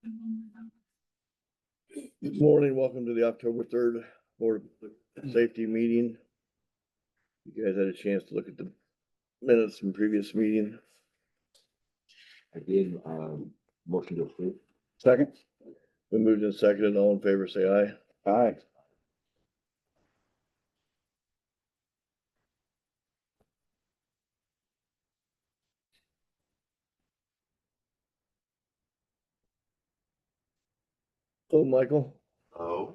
Good morning, welcome to the October 3rd Board of Safety meeting. You guys had a chance to look at the minutes from previous meeting. I did, motion to approve. Second. We moved in second, and all in favor say aye. Aye. Oh, Michael. Oh.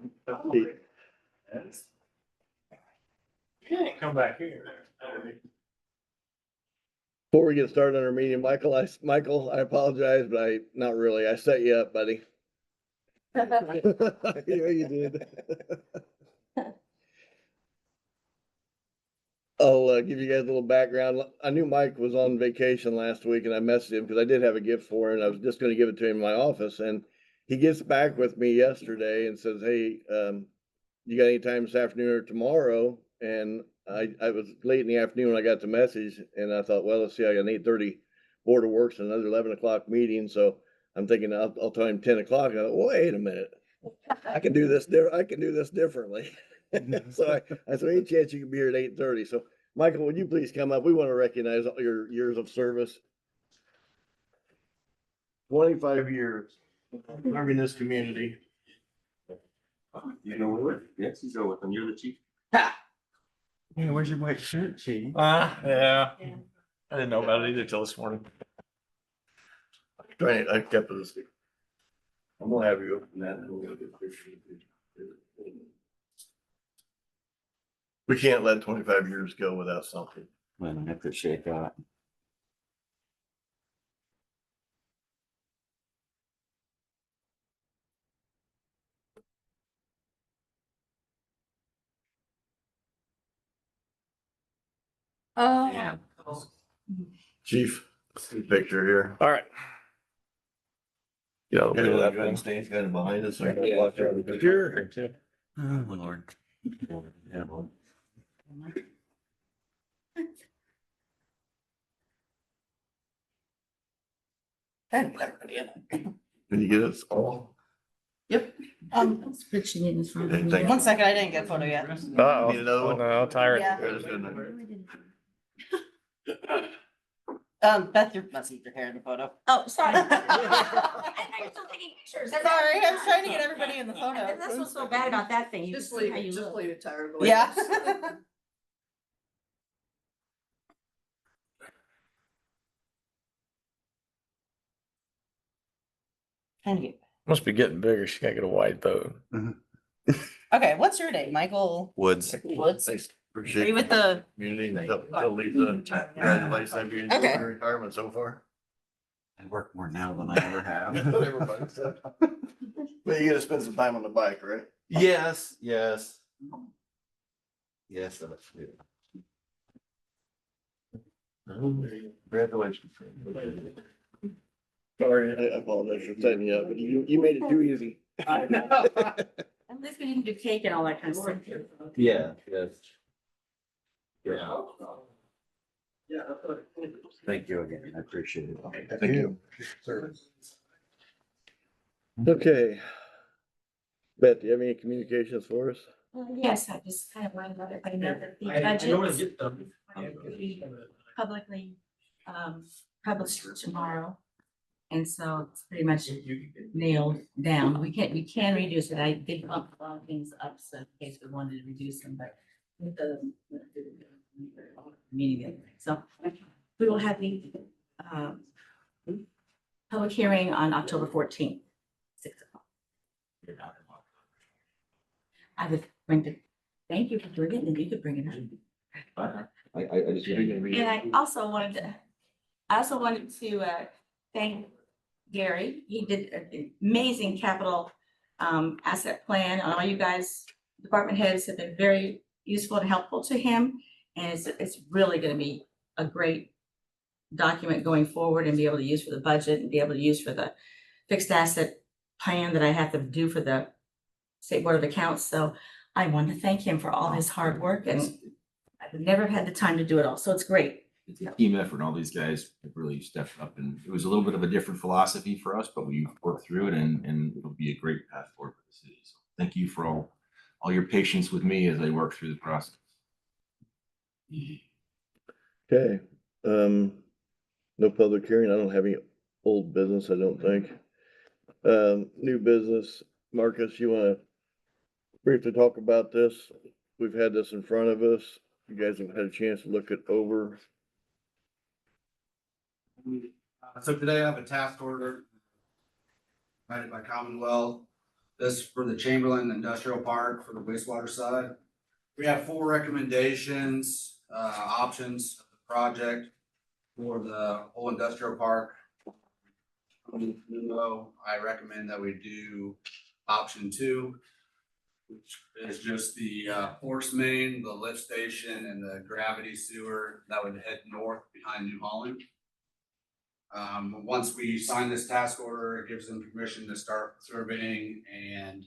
Come back here. Before we get started on our meeting, Michael, I apologize, but not really. I set you up, buddy. Yeah, you did. I'll give you guys a little background. I knew Mike was on vacation last week and I messaged him because I did have a gift for him. I was just going to give it to him in my office, and he gets back with me yesterday and says, "Hey, you got any time this afternoon or tomorrow?" And I was late in the afternoon when I got the message, and I thought, well, let's see, I got an 8:30 Board of Works and another 11 o'clock meeting. So I'm thinking I'll tell him 10 o'clock. And I thought, wait a minute, I can do this. I can do this differently. So I said, any chance you can be here at 8:30? So Michael, would you please come up? We want to recognize all your years of service. 25 years serving this community. You know what? Yes, you go with them. You're the chief. Yeah, where's your white shirt, Chief? Yeah. I didn't know about it either till this morning. Right, I kept it. I'm gonna have you open that. And we'll get a picture. We can't let 25 years go without something. Well, I appreciate that. Yeah. Chief, picture here. All right. Yeah. Got it behind us. So I can watch it. Sure. Oh, Lord. Yeah. Can you get us all? Switching in front of Okay, me. thank you. 1 second, I didn't get a photo yet. Uh-oh. Need another one? No, Tyra. Yeah. There's another. Beth, you must need your hair in the photo. Oh, sorry. I thought you were still taking pictures. Sorry, I was trying to get everybody in the photo. And that's what's so bad about that thing. You Just can see leave how it, you just look. leave it, Tyra. Yeah. Trying to get. Must be getting bigger. She gotta get a wide boat. Okay, what's your name? Michael Woods. Woods? Thanks. Are Appreciate you with the, community. Tell Lisa, congratulations on being Okay. in retirement so far. I work more now than I ever have. Everybody said. But you gotta spend some time on the bike, right? Yes, yes. Yes, that's good. Congratulations. Sorry, I apologize for setting you up, but you made it too easy. At least we didn't do cake and all that kind of stuff. Yeah, yes. Yeah. Thank you again. I appreciate it. Thank you. Okay. Beth, do you have any communications for us? Yes, I just kind of wanted to let everybody know that the budget will be publicly published tomorrow. And so it's pretty much nailed down. We can reduce it. I did bump a lot of things up, so in case we wanted to reduce them, but with the meeting. So we will have the public hearing on October 14th, 6 o'clock. I was going to thank you for doing it, and you could bring it up. I just. And I also wanted to thank Gary. He did an amazing capital asset plan. All you guys, department heads have been very useful and helpful to him. And it's really gonna be a great document going forward and be able to use for the budget and be able to use for the fixed asset plan that I have to do for the State Board of Accounts. So I want to thank him for all his hard work, and I've never had the time to do it all. So it's great. it's a team effort, and all these guys have really stepped up, and it was a little bit of a different philosophy for us, but we worked through it, and it'll be a great path forward for the city. So thank you for all your patience with me as I work through the process. Okay, no public hearing. I don't have any old business, I don't think. New business, Marcus, you wanna briefly talk about this? We've had this in front of us. You guys have had a chance to look it over. So today I have a task order provided by Commonwealth. This for the Chamberlain Industrial Park for the wastewater side. We have 4 recommendations, options of the project for the whole industrial park. I recommend that we do option 2, which is just the force main, the lift station, and the gravity sewer that would head north behind New Holland. Once we sign this task order, it gives them permission to start surveying and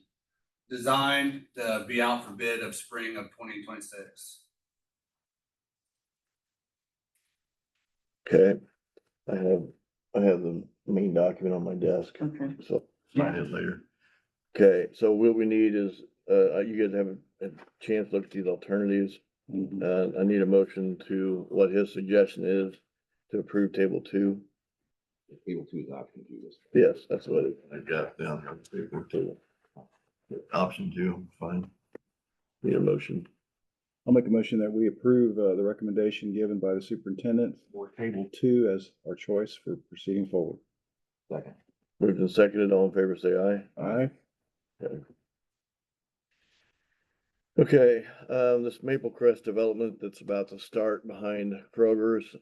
design to be out for bid of spring of 2026. Okay, I have the main document on my desk, Okay. so sign it later. Okay, so what we need is, you guys have a chance to look at these alternatives. I need a motion to what his suggestion is to approve table 2. Table 2 is option 2. Yes, that's what I got down here. Option 2, fine. Need a motion. I'll make a motion that we approve the recommendation given by the superintendent for table 2 as our choice for proceeding forward. Second. Moved and seconded, all in favor, say aye. Aye. Okay, this Maple Crest development that's about to start behind Kroger's,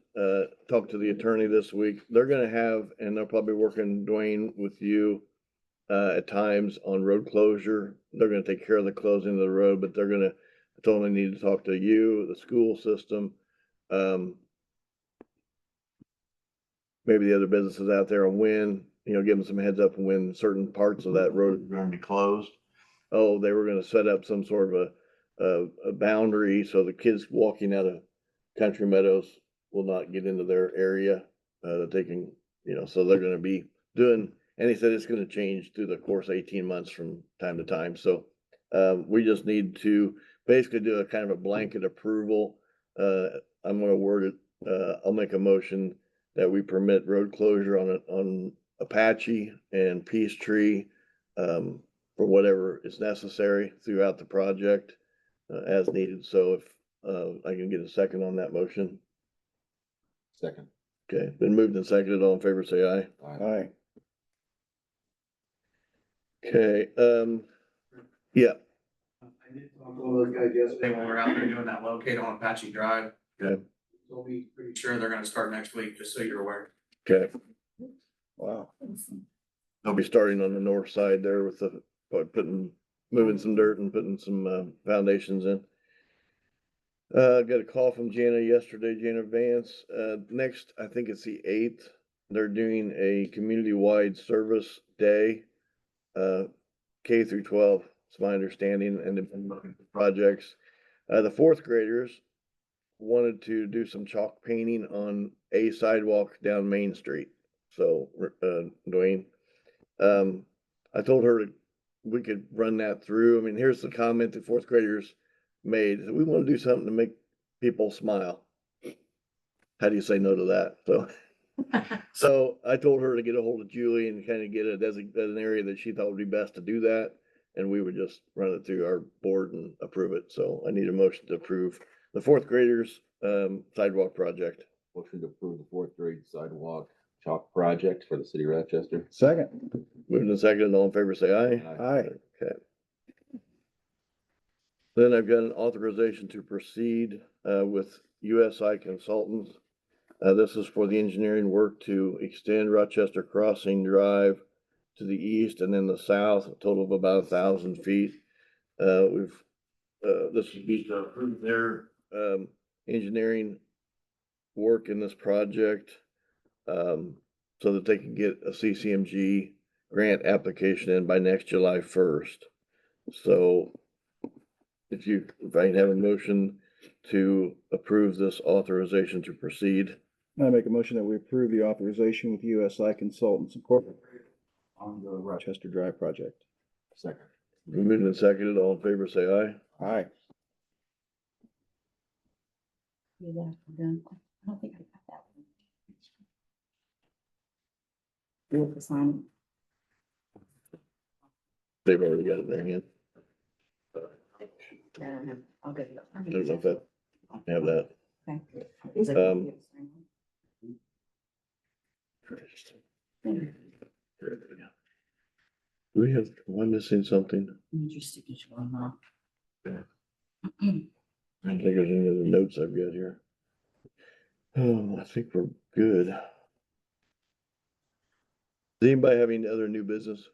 talked to the attorney this week. They're gonna have, and they'll probably be working, Dwayne, with you at times on road closure. They're gonna take care of the closing of the road, but they're gonna, I told them they need to talk to you, the school system, maybe the other businesses out there, and when, give them some heads up when certain parts of that road are gonna be closed. Oh, they were gonna set up some sort of a boundary so the kids walking out of Country Meadows will not get into their area, that they can, so they're gonna be doing, and he said it's gonna change through the course of 18 months from time to time. So, we just need to basically do a kind of a blanket approval. I'm gonna word it, I'll make a motion that we permit road closure on Apache and Peachtree, for whatever is necessary throughout the project, as needed. So if, I can get a second on that motion. Second. Okay, been moved and seconded. All in favor, say aye. Aye. Okay, yeah, I did talk to one of those guys yesterday when we were out there doing that locate on Apache Drive. okay, They'll be pretty sure they're gonna start next week, just so you're aware. okay. Wow. They'll be starting on the north side there with the, moving some dirt and putting some, foundations in. Got a call from Jana yesterday, Jana Vance. Next, I think it's the 8th, they're doing a community-wide service day, K through 12, it's my understanding, and they've been looking for projects. The 4th graders wanted to do some chalk painting on a sidewalk down Main Street. So, Dwayne, I told her we could run that through. I mean, here's the comment the 4th graders made. We want to do something to make people smile. How do you say no to that? So I told her to get a hold of Julie and kind of get an area that she thought would be best to do that. And we would just run it through our board and approve it. So I need a motion to approve the 4th graders, sidewalk project. Motion to approve the 4th grade sidewalk chalk project for the city of Rochester. Second. Moving and seconded, all in favor, say aye. Aye. Okay. Then I've got an authorization to proceed with USI Consultants. This is for the engineering work to extend Rochester Crossing Drive to the east and then the south, a total of about 1,000 feet. This would be to approve their engineering work in this project, so that they can get a CCMG grant application in by next July 1st. So if I can have a motion to approve this authorization to proceed? I make a motion that we approve the authorization with USI Consultants Incorporated on the Rochester Drive project. Second. Moved and seconded, all in favor, say aye. Aye. I don't think I got that one. You have to sign. They've already got it there again. I'll get it. I don't know if that, have that. Okay. Um, Do we have, am I missing something? Need your signature on that. I don't think there's any other notes I've got here. Oh, I think we're good. Does anybody have any other new business?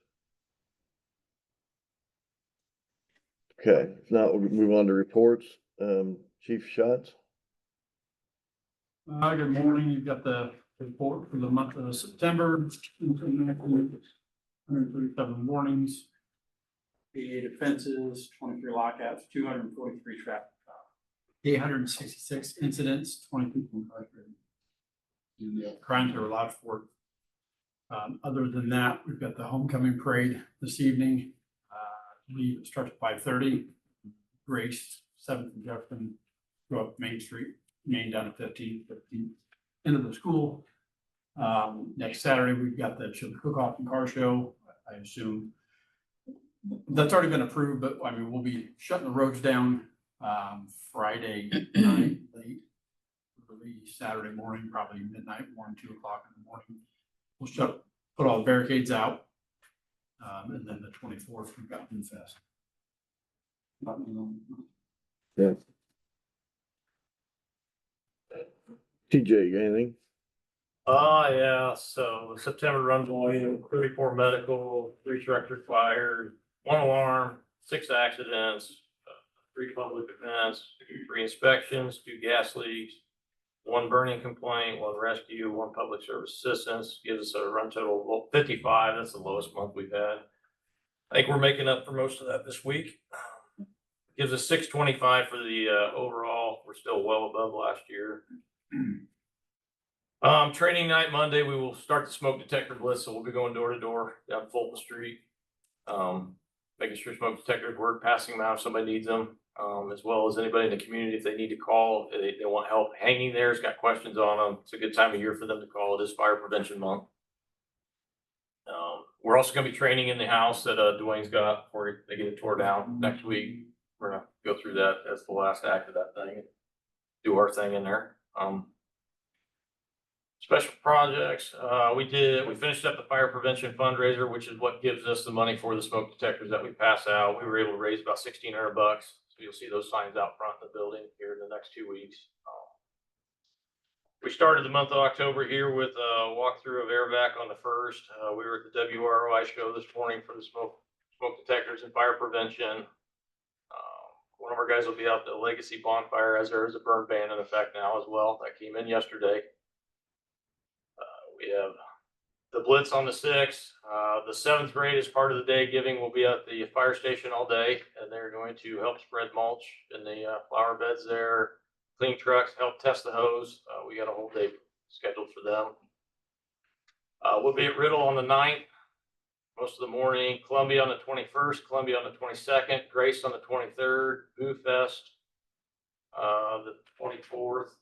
Okay, if not, we'll move on to reports. Chief Shots? Good morning. You've got the report for the month of September. 137 warnings, 88 offenses, 23 lockouts, 243 traffic stops, 866 incidents, 20 people incarcerated. The crimes that were allowed for. Other than that, we've got the homecoming parade this evening. It starts at 5:30. Grace, 7th and Jefferson, go up Main Street, Main down to 15th into the school. Next Saturday, we've got the chili cook-off and car show. I assume that's already been approved, but I mean, we'll be shutting the roads down Friday night late. Early Saturday morning, probably midnight, 1, 2 o'clock in the morning. We'll put all the barricades out. And then the 24th, we've got Food Fest. Yeah. TJ, you got anything? Yeah, so September run volume, 34 medical, 3 structure fires, 1 alarm, 6 accidents, 3 public events, 3 inspections, 2 gas leaks, 1 burning complaint, 1 rescue, 1 public service assistance, gives us a run total of 55. That's the lowest month we've had. I think we're making up for most of that this week. Gives us 625 for the overall. We're still well above last year. Training night Monday, we will start the smoke detector blitz, so we'll be going door to door down Fulton Street. Making sure smoke detectors work, passing them out if somebody needs them, as well as anybody in the community if they need to call, if they want help hanging there, has got questions on them. It's a good time of year for them to call. It is Fire Prevention Month. We're also gonna be training in the house that Dwayne's got before they get it tore down next week. We're gonna go through that as the last act of that thing, do our thing in there. Special projects, we finished up the fire prevention fundraiser, which is what gives us the money for the smoke detectors that we pass out. We were able to raise about $1,600. So you'll see those signs out front in the building here in the next 2 weeks. We started the month of October here with a walkthrough of AirVac on the 1st. We were at the WROI show this morning for the smoke detectors and fire prevention. One of our guys will be out at the Legacy Bonfire, as there is a burn ban in effect now as well. That came in yesterday. We have the blitz on the 6th. The 7th grade, as part of the day giving, will be at the fire station all day, and they're going to help spread mulch in the flower beds there, clean trucks, help test the hose. We got a whole day scheduled for them. We'll be at Riddle on the 9th, most of the morning, Columbia on the 21st, Columbia on the 22nd, Grace on the 23rd, Boo Fest the 24th.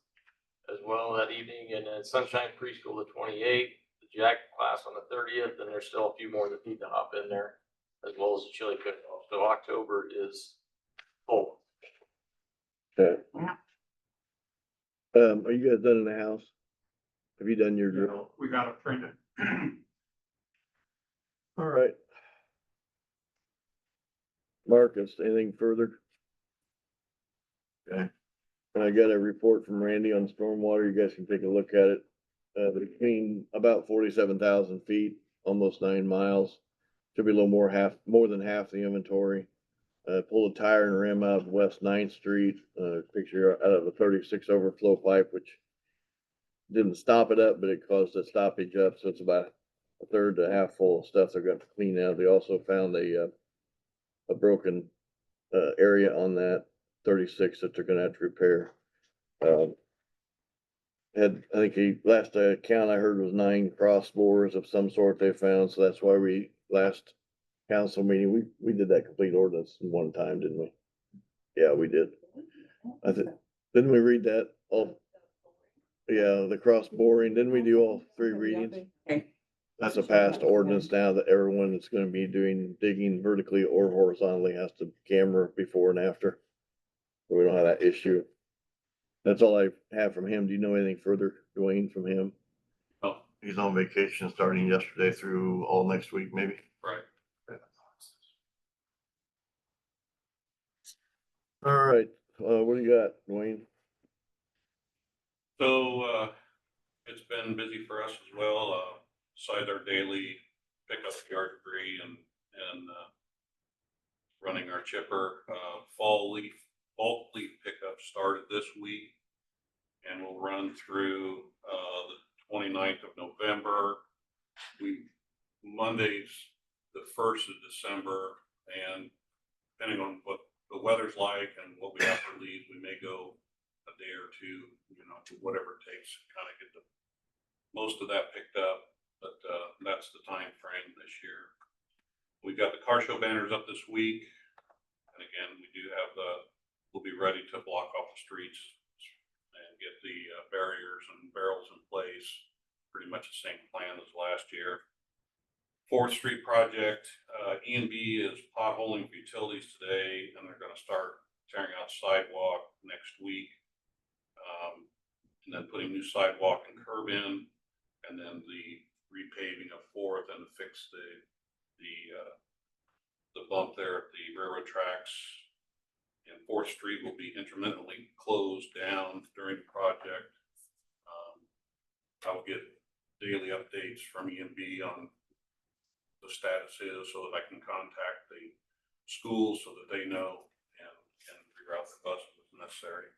As well that evening, and then Sunshine Preschool the 28th, the Jack class on the 30th, and there's still a few more that need to hop in there, as well as the chili cook-off. So October is full. Okay. Yeah. Are you guys done in the house? Have you done your drill? We got to train it. All right. Marcus, anything further? Okay. And I got a report from Randy on stormwater. You guys can take a look at it. Between about 47,000 feet, almost 9 miles. Should be a little more than half the inventory. Pulled a tire and rim out of West 9th Street, picture out of a 36 overflow pipe, which didn't stop it up, but it caused a stoppage up. So it's about a third to half full of stuff they're going to clean out. They also found a broken area on that. 36 that they're gonna have to repair. I think last count I heard was 9 cross bores of some sort they found, so that's why last council meeting, we did that complete ordinance in one time, didn't we? Yeah, we did. Didn't we read that? Oh, yeah, the cross boring, didn't we do all 3 readings? Okay. That's a passed ordinance now that everyone that's gonna be doing digging vertically or horizontally has to camera before and after. So we don't have that issue. That's all I have from him. Do you know anything further, Dwayne, from him? Oh, He's on vacation starting yesterday through all next week, maybe. right. All right, what do you got, Dwayne? So, it's been busy for us as well, besides our daily pickup of yard debris and, running our chipper, bulk leaf pickup started this week. And will run through, the 29th of November. Monday's the 1st of December, and depending on what the weather's like and what we have to leave, we may go a day or two, to whatever it takes to kind of get most of that picked up, but that's the time frame this year. We've got the car show banners up this week, and again, we'll be ready to block off the streets and get the barriers and barrels in place. Pretty much the same plan as last year. 4th Street project, E&B is potholing for utilities today, and they're going to start tearing out sidewalk next week. And then putting new sidewalk and curb in, and then the repaving of 4th and to fix the bump there at the railroad tracks. And 4th Street will be intermittently closed down during the project. I will get daily updates from E&B on the status is so that I can contact the schools so that they know and reroute the buses if necessary.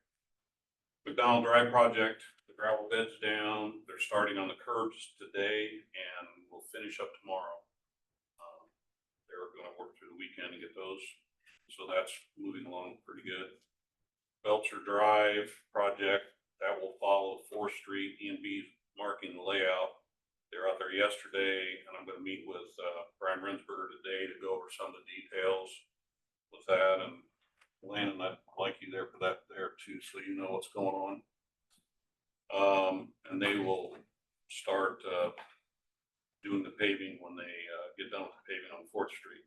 McDonald Drive project, the gravel bed's down. They're starting on the curbs today and we'll finish up tomorrow. They're going to work through the weekend and get those. So that's moving along pretty good. Belcher Drive project, that will follow 4th Street. E&B marking the layout. They're out there yesterday, and I'm going to meet with Brian Rensberger today to go over some of the details with that. And Landon, I'd like you there for that there too, so you know what's going on. And they will start doing the paving when they get done with the paving on 4th Street.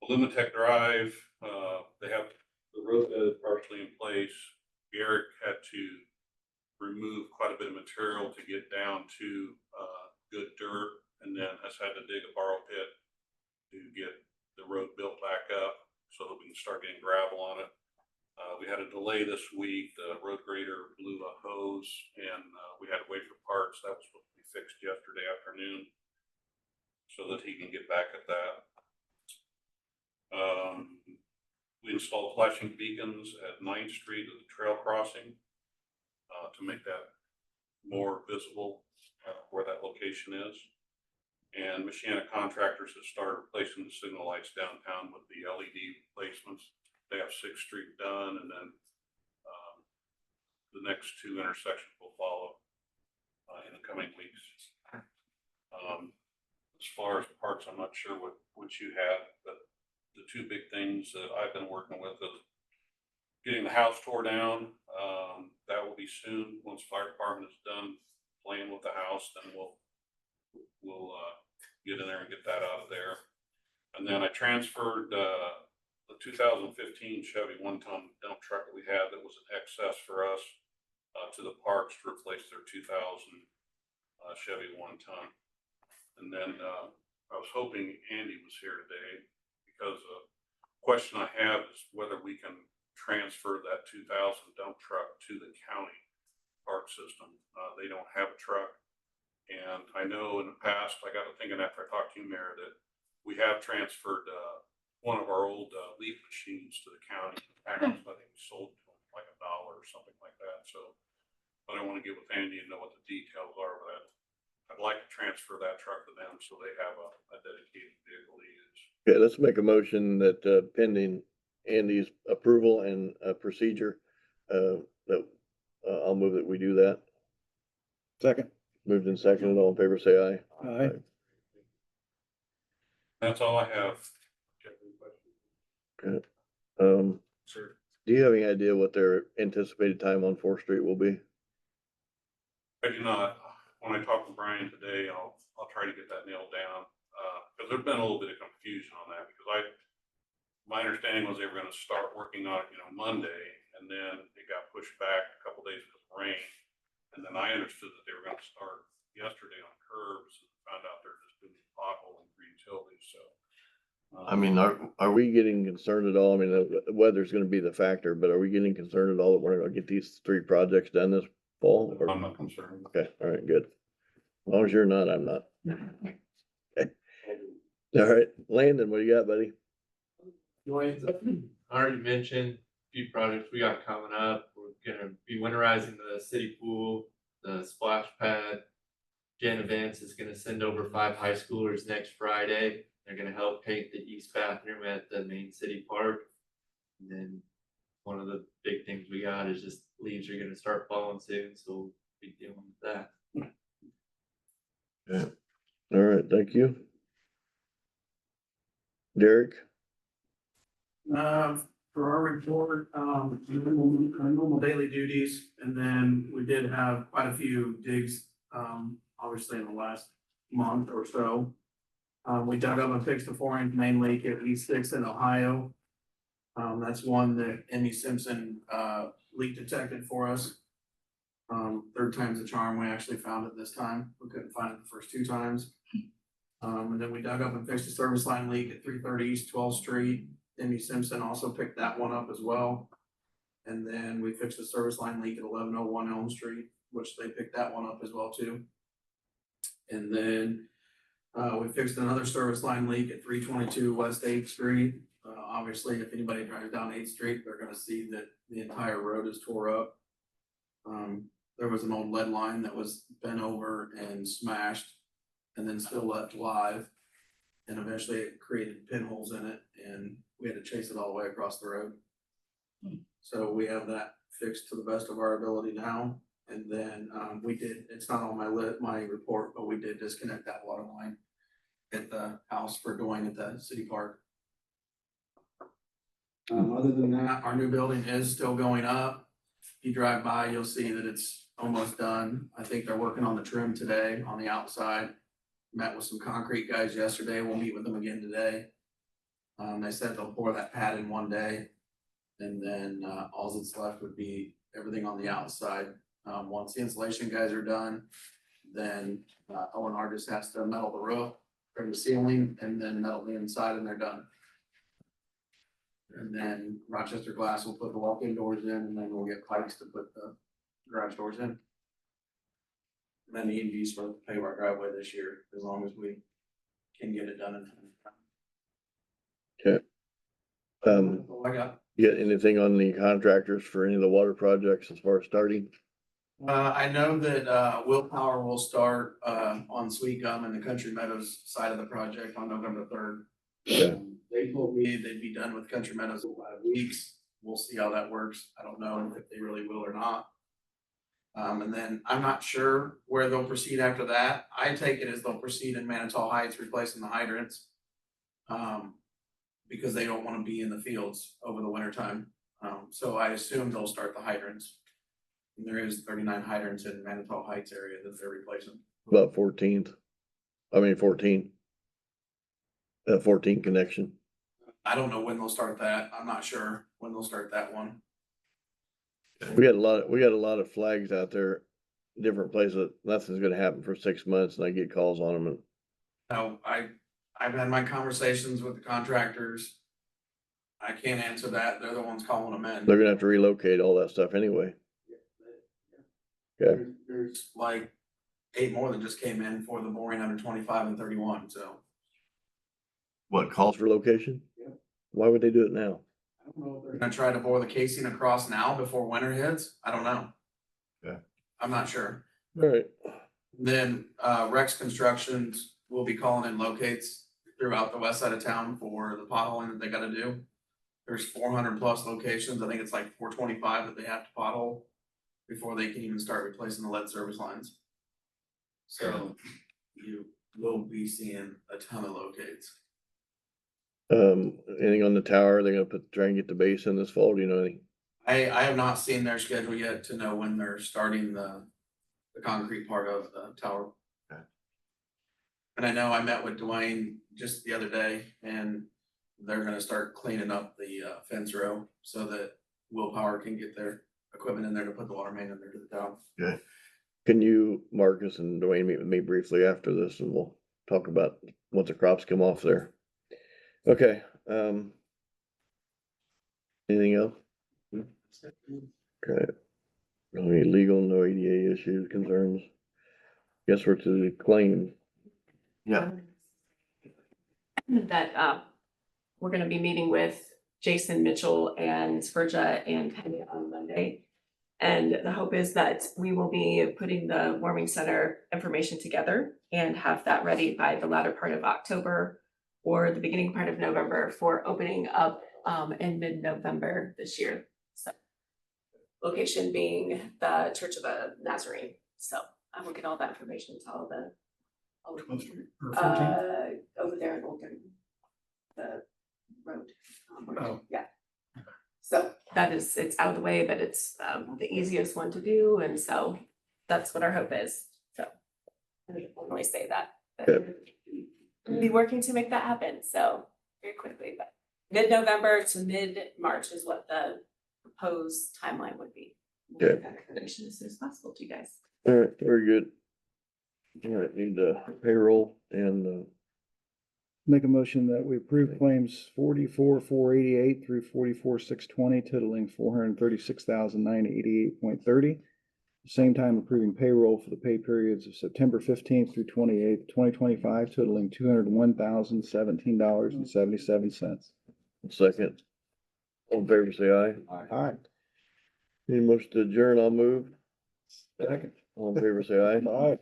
Lumitech Drive, they have the road bed partially in place. Garrick had to remove quite a bit of material to get down to good dirt, and then has had to dig a borrow pit to get the road built back up so that we can start getting gravel on it. We had a delay this week. The road grader blew a hose, and we had to wait for parts. That was supposed to be fixed yesterday afternoon so that he can get back at that. We installed flashing beacons at 9th Street at the trail crossing to make that more visible where that location is. And Michiana Contractors have started replacing the signal lights downtown with the LED replacements. They have 6th Street done, and then the next 2 intersections will follow in the coming weeks. As far as parks, I'm not sure what you have, but the 2 big things that I've been working with is getting the house tore down. That will be soon. Once fire department is done playing with the house, then we'll get in there and get that out of there. And then I transferred the 2015 Chevy 1-ton dump truck that we had that was an excess for us to the parks to replace their 2000 Chevy 1-ton. And then I was hoping Andy was here today because the question I have is whether we can transfer that 2000 dump truck to the county park system. They don't have a truck. And I know in the past, I got to thinking after I talked to you, Mayor, that we have transferred one of our old leaf machines to the county. I think we sold it to them like $1 or something like that. So, but I want to get with Andy and know what the details are of that. I'd like to transfer that truck to them so they have a dedicated vehicle to use. Okay, let's make a motion that pending Andy's approval and procedure, that, I'll move that we do that. Second. Moved and seconded, all in favor, say aye. Aye. That's all I have. Okay. Sir. Do you have any idea what their anticipated time on Fourth Street will be? I do not. When I talk to Brian today, I'll try to get that nailed down. Cause there's been a little bit of confusion on that because my understanding was they were gonna start working on it, Monday, and then it got pushed back a couple days because of rain. And then I understood that they were gonna start yesterday on curbs and found out they're just doing potholing for utilities, so. I mean, are we getting concerned at all? I mean, the weather's gonna be the factor, but are we getting concerned at all that we're gonna get these 3 projects done this fall? or- I'm not concerned. Okay, all right, good. As long as you're not, I'm not. Okay. All right, Landon, what do you got, buddy? Dwayne, I already mentioned a few projects we got coming up. We're gonna be winterizing the city pool, the splash pad. Jen Events is gonna send over 5 high schoolers next Friday. They're gonna help paint the east bathroom at the main city park. And then one of the big things we got is just leaves are gonna start falling soon, so we'll be dealing with that. Yeah. All right, thank you. Derek? For our report, our normal daily duties, and then we did have quite a few digs, obviously in the last month or so. We dug up and fixed a 4-inch main leak at East Sixth in Ohio. That's one that Emmy Simpson, leak detected for us. 3rd time's the charm, we actually found it this time, we couldn't find it the first 2 times. And then we dug up and fixed a service line leak at 330 East 12th Street. Emmy Simpson also picked that one up as well. And then we fixed a service line leak at 1101 Elm Street, which they picked that one up as well too. And then we fixed another service line leak at 322 West 8th Street. Obviously, if anybody drives down 8th Street, they're gonna see that the entire road is tore up. There was an old lead line that was bent over and smashed and then still left live. And eventually it created pinholes in it and we had to chase it all the way across the road. So we have that fixed to the best of our ability now. And then we did, it's not on my report, but we did disconnect that water line at the house for going at the city park. Other than that, our new building is still going up. If you drive by, you'll see that it's almost done. I think they're working on the trim today on the outside. Met with some concrete guys yesterday. We'll meet with them again today. They said they'll pour that pad in one day. And then all that's left would be everything on the outside. Once the insulation guys are done, then O&R just has to metal the roof, trim the ceiling, and then metal the inside and they're done. And then Rochester Glass will put the walk-in doors in and then we'll get pipes to put the garage doors in. And then the E&D's supposed to pay our driveway this year, as long as we can get it done in time. Okay. That's all I got. You got anything on the contractors for any of the water projects as far as starting? I know that Willpower will start on Sweet Gum and the Country Meadows side of the project on November 3rd. Okay. They told me they'd be done with Country Meadows in 5 weeks. We'll see how that works. I don't know if they really will or not. And then I'm not sure where they'll proceed after that. I take it as they'll proceed in Manitou Heights, replacing the hydrants. Because they don't want to be in the fields over the winter time. So I assume they'll start the hydrants. And there is 39 hydrants in Manitou Heights area that they're replacing. About 14th. I mean, 14. That 14 connection. I don't know when they'll start that. I'm not sure when they'll start that one. We got a lot of flags out there, different places. Nothing's gonna happen for 6 months and I get calls on them and No, I've had my conversations with the contractors. I can't answer that. They're the ones calling them in. they're gonna have to relocate all that stuff anyway. Okay. There's like 8 more that just came in for the boring under 25 and 31, so. What, calls for location? Yeah. Why would they do it now? I don't know if they're gonna try to bore the casing across now before winter hits. I don't know. Yeah. I'm not sure. All right. Then Rex Constructions will be calling in locates throughout the west side of town for the potholing that they gotta do. there's 400+ locations. I think it's like 425 that they have to pothole before they can even start replacing the lead service lines. So you will be seeing a ton of locates. Anything on the tower, they're gonna try and get the base in this fall, do you know anything? I have not seen their schedule yet to know when they're starting the concrete part of the tower. Okay. And I know I met with Dwayne just the other day, and they're gonna start cleaning up the fence row so that Willpower can get their equipment in there to put the water main in there to the tower. Can you, Marcus and Dwayne, meet with me briefly after this and we'll talk about once the crops come off there? Okay, anything else? Okay. Any legal, no ADA issues, concerns? Guess we're to the claim. Yeah. That we're gonna be meeting with Jason Mitchell and Spurja and Penny on Monday. And the hope is that we will be putting the warming center information together and have that ready by the latter part of October or the beginning part of November for opening up in mid-November this year. So location being the Church of the Nazarene. So I will get all that information to all the over there in Oldham, the road. Oh. Yeah. So that is, it's out of the way, but it's the easiest one to do, and so that's what our hope is. So I don't normally say that, but we'll be working to make that happen, so very quickly, but mid-November to mid-March is what the proposed timeline would be. We'll get that information as soon as possible to you guys. All right, very good. All right, need the payroll and Make a motion that we approve claims 44,488 through 44,620 totaling $436,988.30. Same time approving payroll for the pay periods of September 15th through 28th, 2025 totaling $201,017.77. second. All in favor, say aye. Aye. Any motion to adjourn, I'll move. Second. All in favor, say aye. Aye.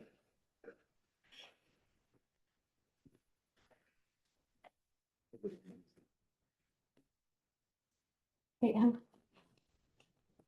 Wait,